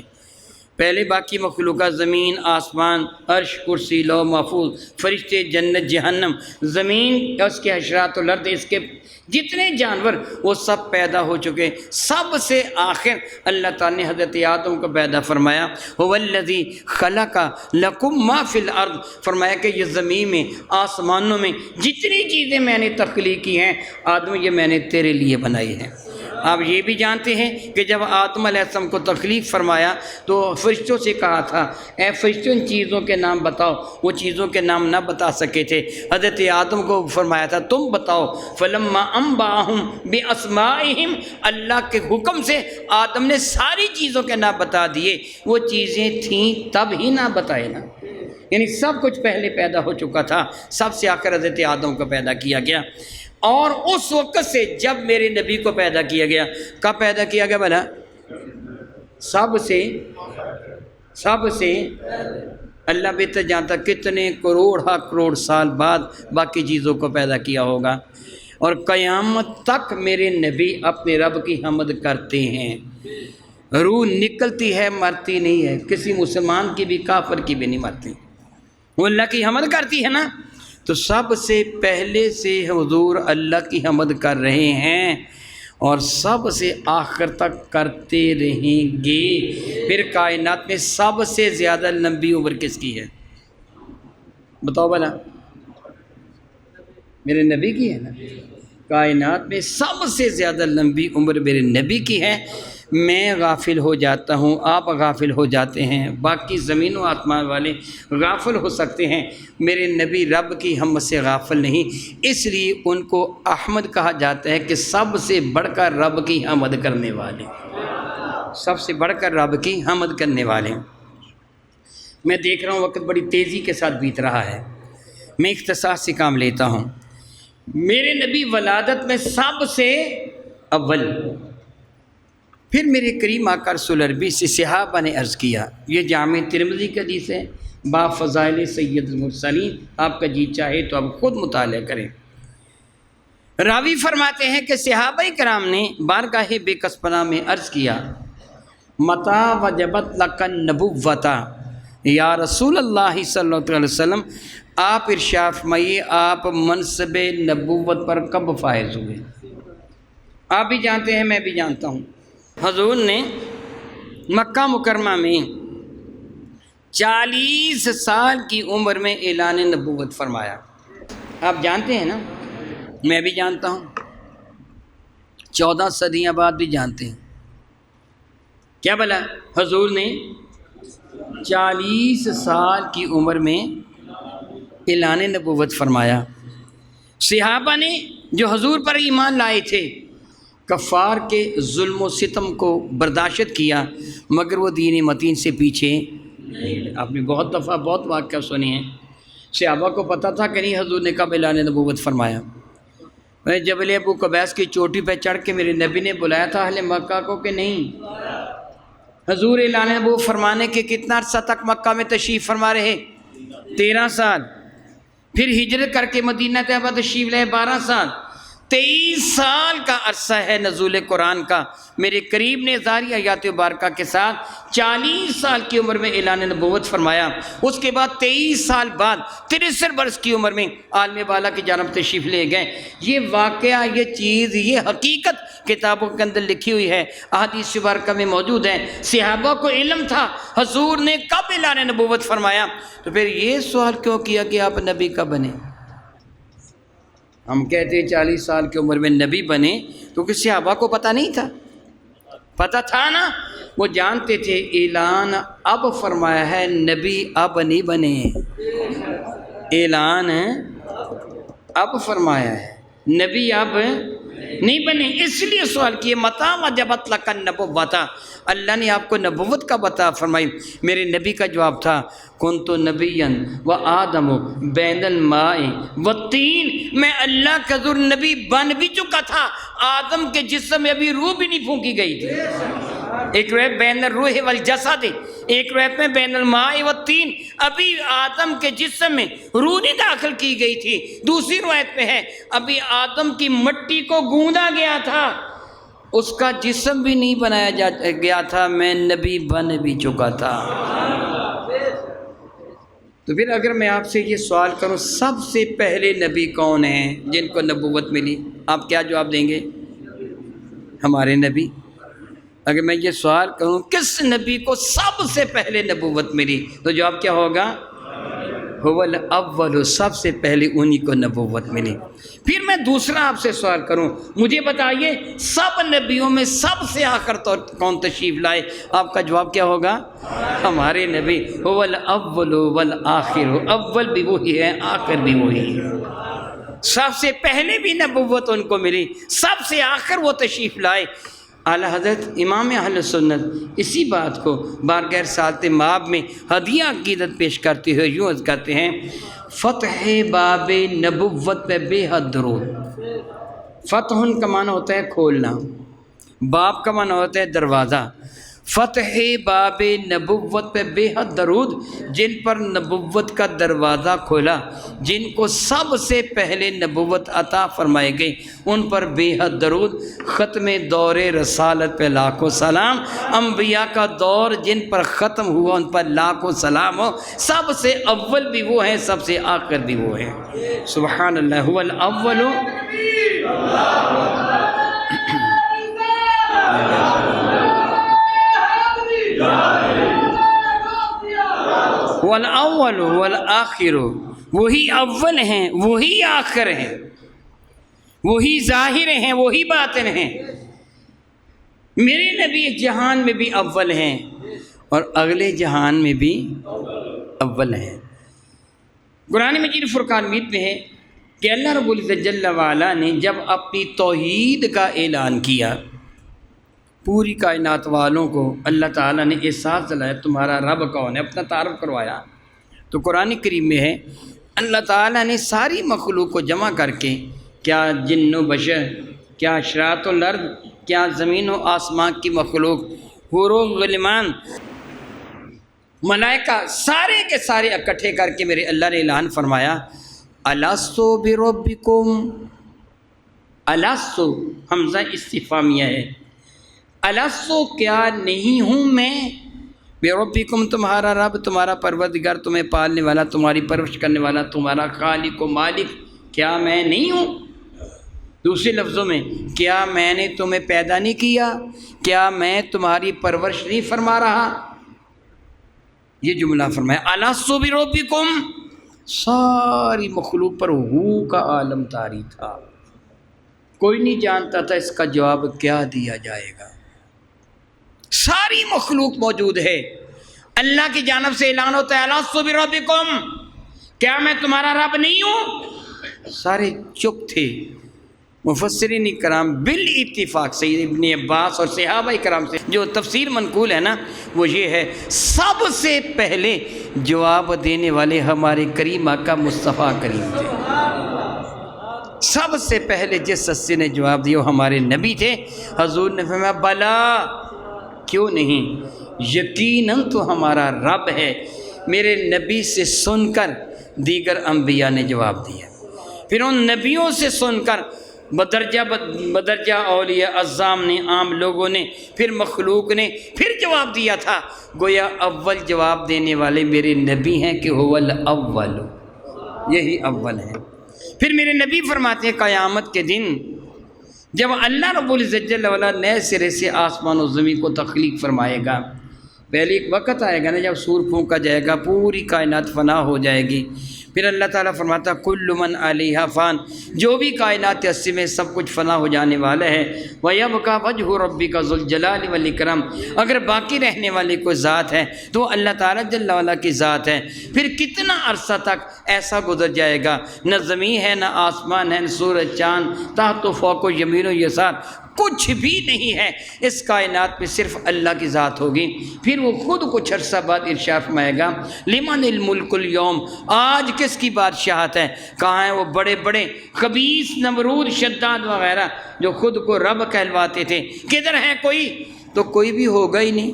پہلے باقی مخلوقات زمین آسمان عرش کرسی لوح محفوظ فرشتے جنت جہنم زمین اس کے حشرات الارض اس کے جتنے جانور وہ سب پیدا ہو چکے۔ سب سے آخر اللہ تعالیٰ نے حضرت آدم کو پیدا فرمایا، هو الذی خلق لکم ما فی الارض، فرمایا کہ یہ زمین میں آسمانوں میں جتنی چیزیں میں نے تخلیق کی ہیں آدم یہ میں نے تیرے لیے بنائی ہیں۔ آپ یہ بھی جانتے ہیں کہ جب آدم علیہ السلام کو تخلیق فرمایا تو فرشتوں سے کہا تھا اے فرشتوں ان چیزوں کے نام بتاؤ، وہ چیزوں کے نام نہ بتا سکے تھے۔ حضرت آدم کو فرمایا تھا تم بتاؤ، فلما انبأهم باسمائهم، اللہ کے حکم سے آدم نے ساری چیزوں کے نام بتا دیے۔ وہ چیزیں تھیں تب ہی نہ بتائے نا، یعنی سب کچھ پہلے پیدا ہو چکا تھا، سب سے آخر حضرت آدم کو پیدا کیا گیا۔ اور اس وقت سے جب میرے نبی کو پیدا کیا گیا، کب پیدا کیا گیا بھلا؟ سب سے اللہ بہتر جانتا کتنے کروڑ سال بعد باقی چیزوں کو پیدا کیا ہوگا۔ اور قیامت تک میرے نبی اپنے رب کی حمد کرتے ہیں، روح نکلتی ہے مرتی نہیں ہے، کسی مسلمان کی بھی کافر کی بھی نہیں مرتی، وہ اللہ کی حمد کرتی ہے نا۔ تو سب سے پہلے سے حضور اللہ کی حمد کر رہے ہیں، اور سب سے آخر تک کرتے رہیں گے۔ پھر کائنات میں سب سے زیادہ لمبی عمر کس کی ہے؟ بتاؤ بھلا، میرے نبی کی ہے نا۔ کائنات میں سب سے زیادہ لمبی عمر میرے نبی کی ہے۔ میں غافل ہو جاتا ہوں، آپ غافل ہو جاتے ہیں، باقی زمین و آسمان والے غافل ہو سکتے ہیں، میرے نبی رب کی حمد سے غافل نہیں، اس لیے ان کو احمد کہا جاتا ہے کہ سب سے بڑھ کر رب کی حمد کرنے والے، سب سے بڑھ کر رب کی حمد کرنے والے۔ میں دیکھ رہا ہوں وقت بڑی تیزی کے ساتھ بیت رہا ہے، میں اختصار سے کام لیتا ہوں۔ میرے نبی ولادت میں سب سے اول، پھر میرے کریم آقا رسول عربی سے صحابہ نے عرض کیا، یہ جامع ترمذی کا حدیث ہے، باب فضائل سید المرسلین، آپ کا جی چاہے تو آپ خود مطالعہ کریں۔ راوی فرماتے ہیں کہ صحابہ کرام نے بارگاہ بے کس پناہ میں عرض کیا، متی وجبت لک النبوۃ، یا رسول اللہ صلی اللہ علیہ وسلم، آپ ارشاد فرمائیے آپ منصب نبوت پر کب فائز ہوئے؟ آپ بھی جانتے ہیں، میں بھی جانتا ہوں، حضور نے مکہ مکرمہ میں 40 سال کی عمر میں اعلان نبوت فرمایا۔ آپ جانتے ہیں نا، میں بھی جانتا ہوں، 14 صدیاں بعد بھی جانتے ہیں۔ کیا بلا؟ حضور نے 40 سال کی عمر میں اعلان نبوت فرمایا۔ صحابہ نے جو حضور پر ایمان لائے تھے، کفار کے ظلم و ستم کو برداشت کیا، مگر وہ دین متین سے پیچھے نہیں۔ آپ نے بہت دفعہ بہت واقعہ سنے ہیں، صحابہ کو پتہ تھا کہ نہیں حضور نے کب اعلان نبوت فرمایا۔ جبل ابو قبیس کی چوٹی پہ چڑھ کے میرے نبی نے بلایا تھا اہل مکہ کو کہ نہیں؟ حضور اعلان نبوت فرمانے کے کتنا عرصہ تک مکہ میں تشریف فرما رہے؟ 13 سال۔ پھر ہجرت کر کے مدینہ طیبہ تشریف لے 12 سال۔ 23 سال کا عرصہ ہے نزول قرآن کا۔ میرے قریب نے ظاہری آیات مبارکہ کے ساتھ 40 سال کی عمر میں اعلان نبوت فرمایا۔ اس کے بعد 23 سال بعد 63 برس کی عمر میں عالم بالا کی جانب تشریف لے گئے۔ یہ واقعہ، یہ چیز، یہ حقیقت کتابوں کے اندر لکھی ہوئی ہے، احادیث مبارکہ میں موجود ہے۔ صحابہ کو علم تھا حضور نے کب اعلان نبوت فرمایا، تو پھر یہ سوال کیوں کیا کہ آپ نبی کب بنے؟ ہم کہتے ہیں 40 سال کی عمر میں نبی بنے، کیونکہ صحابہ کو پتہ نہیں تھا، پتہ تھا نا، وہ جانتے تھے اعلان اب فرمایا ہے، نبی اب نہیں بنے، اعلان اب فرمایا ہے، نبی اب نہیں بنے۔ اس لیے سوال کیے متی وجبت لک النبوۃ، اللہ نے آپ کو نبوت کا عطا فرمائی۔ میرے نبی کا جواب تھا، کنت نبیا و آدم بین الماء والطین، میں اللہ کا ذو نبی بن بھی چکا تھا، آدم کے جسم میں ابھی روح بھی نہیں پھونکی گئی تھی۔ ایک روایت بین الروح والجسد، ایک روایت میں بین الماء والطین، ابھی آدم کے جسم میں روح نہیں داخل کی گئی تھی۔ دوسری روایت میں ہے ابھی آدم کی مٹی کو گوندا گیا تھا، اس کا جسم بھی نہیں بنایا گیا تھا، میں نبی بن بھی چکا تھا۔ تو پھر اگر میں آپ سے یہ سوال کروں سب سے پہلے نبی کون ہیں جن کو نبوت ملی، آپ کیا جواب دیں گے؟ ہمارے نبی۔ اگر میں یہ سوال کروں کس نبی کو سب سے پہلے نبوت ملی، تو جواب کیا ہوگا؟ هو الاول، سب سے پہلے انہی کو نبوت ملی۔ پھر میں دوسرا آپ سے سوال کروں، مجھے بتائیے سب نبیوں میں سب سے آخر تو کون تشریف لائے؟ آپ کا جواب کیا ہوگا؟ ہمارے نبی۔ هو الاول والآخر، اول بھی وہی ہے، آخر بھی وہی ہے۔ سب سے پہلے بھی نبوت ان کو ملی، سب سے آخر وہ تشریف لائے۔ اعلیٰ حضرت امام اہل سنت اسی بات کو بارگاہ رسالت مآب میں ہدیہ عقیدت پیش کرتے ہوئے یوں عرض کرتے ہیں، فتح باب نبوت پہ بے حد درود۔ فتح کا معنی ہوتا ہے کھولنا، باب کا معنی ہوتا ہے دروازہ۔ فتح باب نبوت پہ بے حد درود، جن پر نبوت کا دروازہ کھولا، جن کو سب سے پہلے نبوت عطا فرمائے گئی، ان پر بے حد درود۔ ختم دور رسالت پہ لاکھوں سلام، انبیاء کا دور جن پر ختم ہوا ان پر لاکھوں سلام ہو۔ سب سے اول بھی وہ ہیں، سب سے آخر بھی وہ ہیں۔ سبحان اللہ، هو الاول والاول والآخر، وہی اول ہیں، وہی آخر ہیں، وہی ظاہر ہیں، وہی باطن ہیں۔ میرے نبی اس جہان میں بھی اول ہیں اور اگلے جہان میں بھی اول ہیں۔ قرآن مجید فرقان مجید میں ہے کہ اللہ رب العزت جل وعلا نے جب اپنی توحید کا اعلان کیا، پوری کائنات والوں کو اللہ تعالیٰ نے احساس دلایا تمہارا رب کون ہے، اپنا تعارف کروایا۔ تو قرآن کریم میں ہے اللہ تعالیٰ نے ساری مخلوق کو جمع کر کے، کیا جن و بشر، کیا اشراط الارض، کیا زمین و آسمان کی مخلوق، حور و غلمان، ملائکہ، سارے کے سارے اکٹھے کر کے میرے اللہ نے اعلان فرمایا الستُ بربکم۔ الستُ حمزہ استفہامیہ ہے، الستُ کیا نہیں ہوں میں، بربکم تمہارا رب، تمہارا پروردگار، تمہیں پالنے والا، تمہاری پرورش کرنے والا، تمہارا خالق و مالک، کیا میں نہیں ہوں؟ دوسرے لفظوں میں، کیا میں نے تمہیں پیدا نہیں کیا؟ کیا میں تمہاری پرورش نہیں فرما رہا؟ یہ جملہ فرمایا الستُ بربکم۔ ساری مخلوق پر ہو کا عالم طاری تھا، کوئی نہیں جانتا تھا اس کا جواب کیا دیا جائے گا۔ ساری مخلوق موجود ہے، اللہ کی جانب سے اعلان ہوتا ہے الستُ بربکم، کیا میں تمہارا رب نہیں ہوں؟ سارے چپ تھے۔ مفسرین کرام بالاتفاق سید ابن عباس اور صحابہ کرام سے جو تفسیر منقول ہے نا، وہ یہ ہے سب سے پہلے جواب دینے والے ہمارے کریم آقا مصطفیٰ کریم تھے۔ سب سے پہلے جس سچے نے جواب دیا وہ ہمارے نبی تھے۔ حضور نے فرمایا بلا، کیوں نہیں، یقیناً تو ہمارا رب ہے۔ میرے نبی سے سن کر دیگر انبیاء نے جواب دیا، پھر ان نبیوں سے سن کر بدرجہ اولیاء اعظام نے، عام لوگوں نے، پھر مخلوق نے، پھر جواب دیا تھا۔ گویا اول جواب دینے والے میرے نبی ہیں کہ هو الاول، یہی اول ہیں۔ پھر میرے نبی فرماتے ہیں قیامت کے دن جب اللہ رب العزت جل وعلا نئے سرے سے آسمان و زمین کو تخلیق فرمائے گا، پہلے ایک وقت آئے گا نا جب سور پھونکا جائے گا، پوری کائنات فنا ہو جائے گی، پھر اللہ تعالیٰ فرماتا کل من علیہا فان، جو بھی کائنات ہستی میں سب کچھ فنا ہو جانے والا ہے، وَيَبْقَى وَجْهُ رَبِّكَ ذُو الْجَلَالِ وَالْإِكْرَامِ، اگر باقی رہنے والی کوئی ذات ہے تو اللہ تعالیٰ جل وعلا کی ذات ہے۔ پھر کتنا عرصہ تک ایسا گزر جائے گا، نہ زمین ہے، نہ آسمان ہے، نہ سورج چاند، تحت و فوق و یمین و یسار، کچھ بھی نہیں ہے اس کائنات میں، صرف اللہ کی ذات ہوگی۔ پھر وہ خود کچھ عرصہ بعد ارشاد فرمائے گا لمن الملک اليوم، آج کس کی بادشاہت ہے؟ کہاں ہیں وہ بڑے بڑے خبیث نمرود شداد وغیرہ جو خود کو رب کہلواتے تھے؟ کدھر ہے کوئی؟ تو کوئی بھی ہوگا ہی نہیں،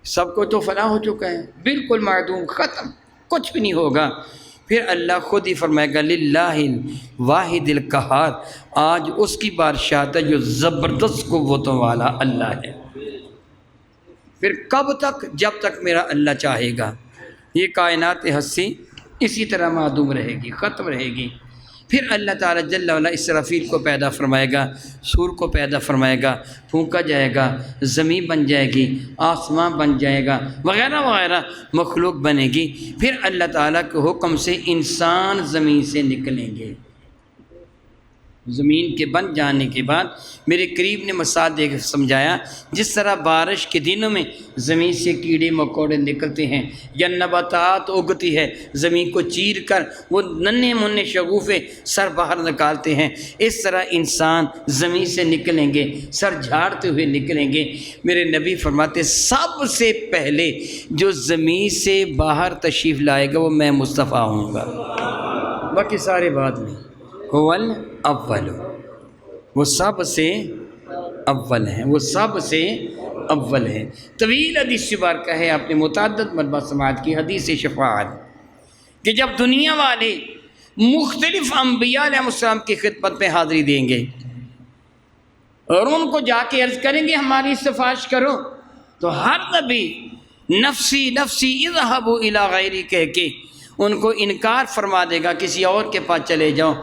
سب کو تو فنا ہو چکا ہے، بالکل معدوم، ختم، کچھ بھی نہیں ہوگا۔ پھر اللہ خود ہی فرمائے گا للہ الواحد القہار، آج اس کی بادشاہت ہے جو زبردست قوتوں والا اللہ ہے۔ پھر کب تک؟ جب تک میرا اللہ چاہے گا۔ یہ کائنات ہستی اسی طرح معدوم رہے گی، ختم رہے گی۔ پھر اللہ تعالیٰ جل وعلا اسرافیل کو پیدا فرمائے گا، سور کو پیدا فرمائے گا، پھونکا جائے گا، زمین بن جائے گی، آسمان بن جائے گا، وغیرہ وغیرہ مخلوق بنے گی۔ پھر اللہ تعالیٰ کے حکم سے انسان زمین سے نکلیں گے۔ زمین کے بن جانے کے بعد میرے قریب نے مثال دے کے سمجھایا، جس طرح بارش کے دنوں میں زمین سے کیڑے مکوڑے نکلتے ہیں یا نباتات اگتی ہے، زمین کو چیر کر وہ ننھے منھے شگوفے سر باہر نکالتے ہیں، اس طرح انسان زمین سے نکلیں گے، سر جھاڑتے ہوئے نکلیں گے۔ میرے نبی فرماتے سب سے پہلے جو زمین سے باہر تشریف لائے گا وہ میں مصطفیٰ ہوں گا، باقی سارے بعد میں۔ هو الاول، وہ سب سے اول ہیں، وہ سب سے اول ہیں۔ طویل حدیث شبار کا ہے، آپ نے متعدد مرتبہ سماعت کی، حدیث شفاعت، کہ جب دنیا والے مختلف انبیاء علیہ السلام کی خدمت میں حاضری دیں گے اور ان کو جا کے عرض کریں گے ہماری سفارش کرو، تو ہر نبی نفسی نفسی اذهبوا الی غیری کہہ کے ان کو انکار فرما دے گا، کسی اور کے پاس چلے جاؤ،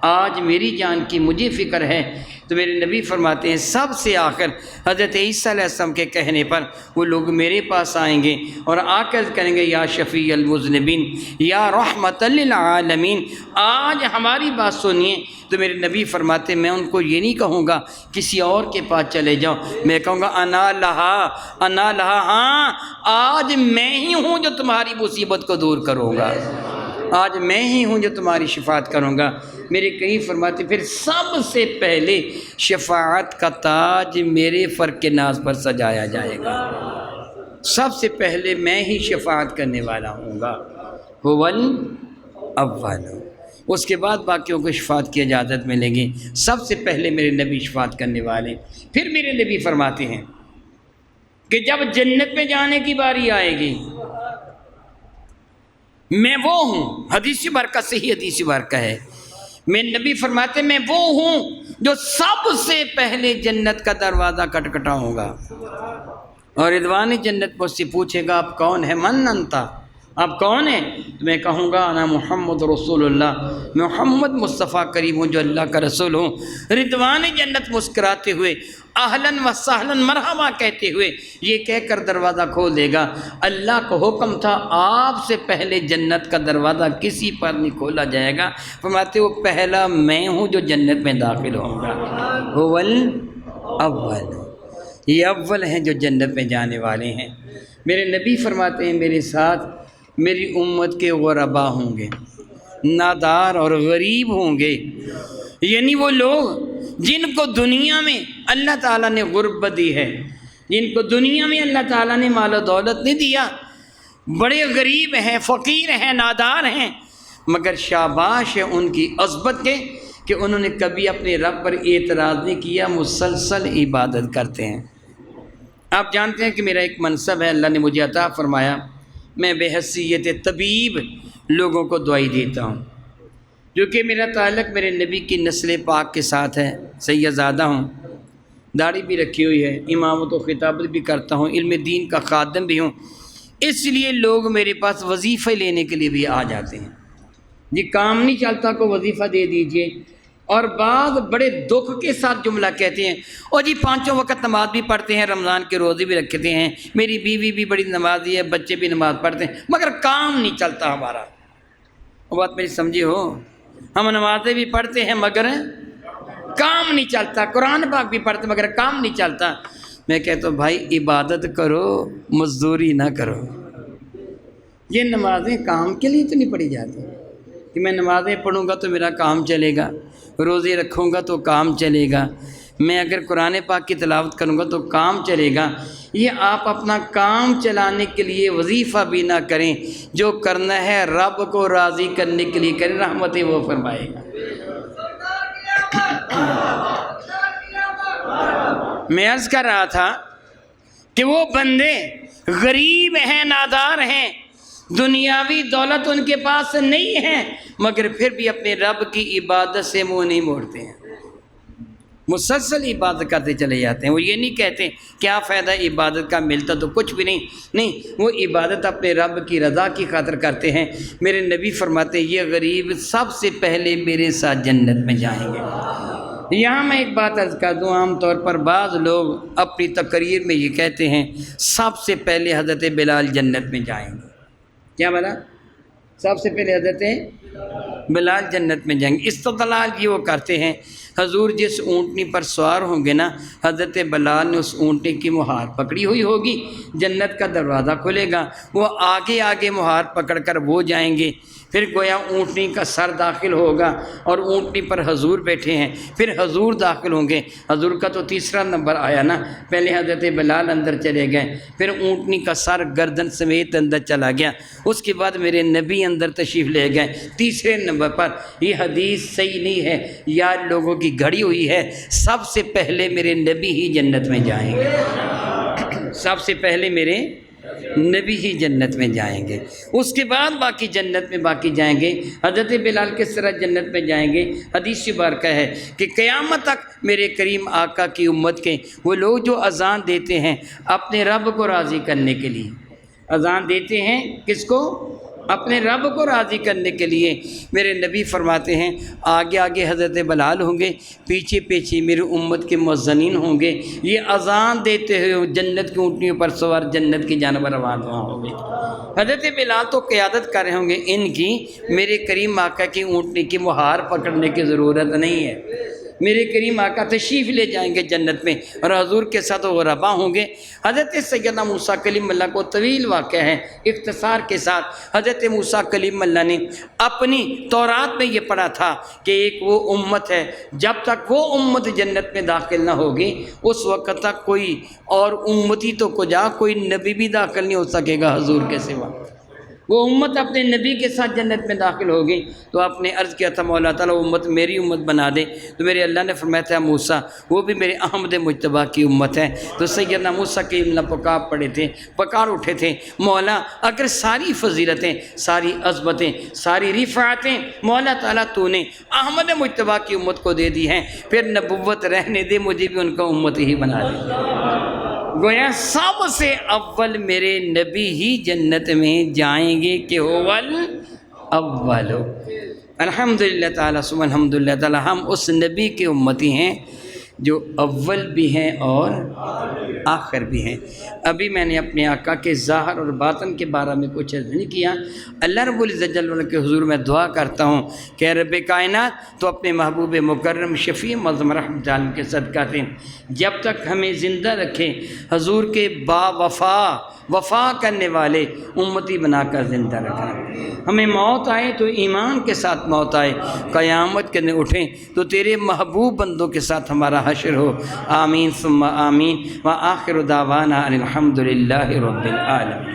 آج میری جان کی مجھے فکر ہے۔ تو میرے نبی فرماتے ہیں سب سے آخر حضرت عیسیٰ علیہ السلام کے کہنے پر وہ لوگ میرے پاس آئیں گے اور آ کر کہیں گے یا شفیع المذنبین، یا رحمت للعالمین، آج ہماری بات سنیے۔ تو میرے نبی فرماتے ہیں میں ان کو یہ نہیں کہوں گا کسی اور کے پاس چلے جاؤ، میں کہوں گا انا لہا، ہاں آج میں ہی ہوں جو تمہاری مصیبت کو دور کروں گا، آج میں ہی ہوں جو تمہاری شفاعت کروں گا۔ میرے کئی فرماتے پھر سب سے پہلے شفاعت کا تاج میرے فرق کے ناز پر سجایا جائے گا، سب سے پہلے میں ہی شفاعت کرنے والا ہوں گا، هو الاول۔ اس کے بعد باقیوں کو شفاعت کی اجازت ملے گی، سب سے پہلے میرے نبی شفاعت کرنے والے۔ پھر میرے نبی فرماتے ہیں کہ جب جنت میں جانے کی باری آئے گی میں وہ ہوں، حدیث برکہ صحیح حدیث برکہ ہے، میں نبی فرماتے میں وہ ہوں جو سب سے پہلے جنت کا دروازہ کھٹکھٹاؤں گا، اور رضوان جنت مجھ سے پوچھے گا آپ کون ہے، من انتا، آپ کون ہیں؟ تو میں کہوں گا انا محمد رسول اللہ، محمد مصطفیٰ کریم ہوں جو اللہ کا رسول ہوں۔ رضوان جنت مسکراتے ہوئے اہلاً و سہلاً مرحبا کہتے ہوئے یہ کہہ کر دروازہ کھول دے گا، اللہ کا حکم تھا آپ سے پہلے جنت کا دروازہ کسی پر نہیں کھولا جائے گا، فرماتے وہ پہلا میں ہوں جو جنت میں داخل ہوں گا، هو الاول، یہ اول ہیں جو جنت میں جانے والے ہیں۔ میرے نبی فرماتے ہیں میرے ساتھ میری امت کے غربا ہوں گے، نادار اور غریب ہوں گے، یعنی وہ لوگ جن کو دنیا میں اللہ تعالیٰ نے غربت دی ہے، جن کو دنیا میں اللہ تعالیٰ نے مال و دولت نہیں دیا، بڑے غریب ہیں، فقیر ہیں، نادار ہیں، مگر شاباش ہے ان کی عظمت کے کہ انہوں نے کبھی اپنے رب پر اعتراض نہیں کیا، مسلسل عبادت کرتے ہیں۔ آپ جانتے ہیں کہ میرا ایک منصب ہے اللہ نے مجھے عطا فرمایا، میں بحیثیت طبیب لوگوں کو دوائی دیتا ہوں، جو کہ میرا تعلق میرے نبی کی نسل پاک کے ساتھ ہے، سید زادہ ہوں، داڑھی بھی رکھی ہوئی ہے، امامت و خطابت بھی کرتا ہوں، علم دین کا خادم بھی ہوں، اس لیے لوگ میرے پاس وظیفہ لینے کے لیے بھی آ جاتے ہیں، جی کام نہیں چلتا کو وظیفہ دے دیجئے، اور بعض بڑے دکھ کے ساتھ جملہ کہتے ہیں اور جی پانچوں وقت نماز بھی پڑھتے ہیں، رمضان کے روزے بھی رکھتے ہیں، میری بیوی بھی بڑی نمازی ہے، بچے بھی نماز پڑھتے ہیں، مگر کام نہیں چلتا ہمارا۔ وہ بات میری سمجھی ہو، ہم نمازیں بھی پڑھتے ہیں مگر کام نہیں چلتا، قرآن پاک بھی پڑھتے مگر کام نہیں چلتا۔ میں کہتا ہوں بھائی عبادت کرو، مزدوری نہ کرو۔ یہ نمازیں کام کے لیے تو نہیں پڑھی جاتی کہ میں نمازیں پڑھوں گا تو میرا کام چلے گا، روزے رکھوں گا تو کام چلے گا، میں اگر قرآن پاک کی تلاوت کروں گا تو کام چلے گا۔ یہ آپ اپنا کام چلانے کے لیے وظیفہ بھی نہ کریں، جو کرنا ہے رب کو راضی کرنے کے لیے کریں، رحمتیں وہ فرمائے گا۔ میں عرض کر رہا تھا کہ وہ بندے غریب ہیں، نادار ہیں، دنیاوی دولت ان کے پاس نہیں ہے، مگر پھر بھی اپنے رب کی عبادت سے منہ نہیں موڑتے ہیں، مسلسل عبادت کرتے چلے جاتے ہیں۔ وہ یہ نہیں کہتے کیا فائدہ عبادت کا، ملتا تو کچھ بھی نہیں، وہ عبادت اپنے رب کی رضا کی خاطر کرتے ہیں۔ میرے نبی فرماتے ہیں یہ غریب سب سے پہلے میرے ساتھ جنت میں جائیں گے۔ یہاں میں ایک بات عرض کر دوں، عام طور پر بعض لوگ اپنی تقریر میں یہ کہتے ہیں سب سے پہلے حضرت بلال جنت میں جائیں گے۔ کیا بولا؟ سب سے پہلے حضرت بلال جنت میں جائیں گے۔ استدلال یہ وہ کرتے ہیں حضور جس اونٹنی پر سوار ہوں گے نا، حضرت بلال نے اس اونٹنی کی مہار پکڑی ہوئی ہوگی، جنت کا دروازہ کھلے گا، وہ آگے آگے مہار پکڑ کر وہ جائیں گے، پھر گویا اونٹنی کا سر داخل ہوگا اور اونٹنی پر حضور بیٹھے ہیں، پھر حضور داخل ہوں گے۔ حضور کا تو تیسرا نمبر آیا نا، پہلے حضرت بلال اندر چلے گئے، پھر اونٹنی کا سر گردن سمیت اندر چلا گیا، اس کے بعد میرے نبی اندر تشریف لے گئے تیسرے نمبر پر۔ یہ حدیث صحیح نہیں ہے، یا لوگوں کی گھڑی ہوئی ہے، سب سے پہلے میرے نبی ہی جنت میں جائیں گے، سب سے پہلے میرے نبی ہی جنت میں جائیں گے، اس کے بعد باقی جنت میں باقی جائیں گے۔ حضرت بلال کس طرح جنت میں جائیں گے؟ حدیث مبارکہ ہے کہ قیامت تک میرے کریم آقا کی امت کے وہ لوگ جو اذان دیتے ہیں اپنے رب کو راضی کرنے کے لیے، اذان دیتے ہیں کس کو؟ اپنے رب کو راضی کرنے کے لیے میرے نبی فرماتے ہیں آگے آگے حضرت بلال ہوں گے، پیچھے پیچھے میری امت کے مؤذنین ہوں گے، یہ اذان دیتے ہوئے جنت کی اونٹنیوں پر سوار جنت کی جانب روانہ ہوں گے۔ حضرت بلال تو قیادت کر رہے ہوں گے ان کی، میرے کریم آقا کی اونٹنی کی مہار پکڑنے کی ضرورت نہیں ہے، میرے کریم آقا تشریف لے جائیں گے جنت میں، اور حضور کے ساتھ غربا ہوں گے۔ حضرت سیدنا موسیٰ کلیم اللہ کو طویل واقعہ ہے، اختصار کے ساتھ حضرت موسیٰ کلیم اللہ نے اپنی تورات میں یہ پڑھا تھا کہ ایک وہ امت ہے، جب تک وہ امت جنت میں داخل نہ ہوگی اس وقت تک کوئی اور امتی تو کجا کوئی نبی بھی داخل نہیں ہو سکے گا حضور کے سوا۔ وہ امت اپنے نبی کے ساتھ جنت میں داخل ہوگی، تو آپ نے عرض کیا تھا مولا تعالیٰ امت میری امت بنا دے، تو میرے اللہ نے فرمایا تھا موسیٰ وہ بھی میرے احمد مجتبیٰ کی امت ہے۔ تو سیدنا موسیٰ کے پکار اٹھے تھے، مولا اگر ساری فضیلتیں، ساری عظمتیں، ساری رفعتیں مولا تعالیٰ تو نے احمد مجتبیٰ کی امت کو دے دی ہیں، پھر نبوت رہنے دے، مجھے بھی ان کا امت ہی بنا دے۔ گویا سب سے اول میرے نبی ہی جنت میں جائیں گے کہ اول الحمدللہ تعالیٰ ثم الحمدللہ تعالیٰ ہم اس نبی کے امتی ہیں جو اول بھی ہیں اور آخر بھی ہیں۔ ابھی میں نے اپنے آقا کے ظاہر اور باطن کے بارے میں کچھ عرض نہیں کیا۔ اللہ رب العزت جل وعلا کے حضور میں دعا کرتا ہوں کہ رب کائنات تو اپنے محبوب مکرم شفیع معظم رحمت عالم کے صدقہ سے جب تک ہمیں زندہ رکھے حضور کے وفا کرنے والے امتی بنا کر زندہ رکھنا۔ ہمیں موت آئے تو ایمان کے ساتھ موت آئے، قیامت کے دن اٹھیں تو تیرے محبوب بندوں کے ساتھ ہمارا حشر ہو۔ آمین ثم آمین وآخر دعوانا ان الحمد للہ رب العالمین۔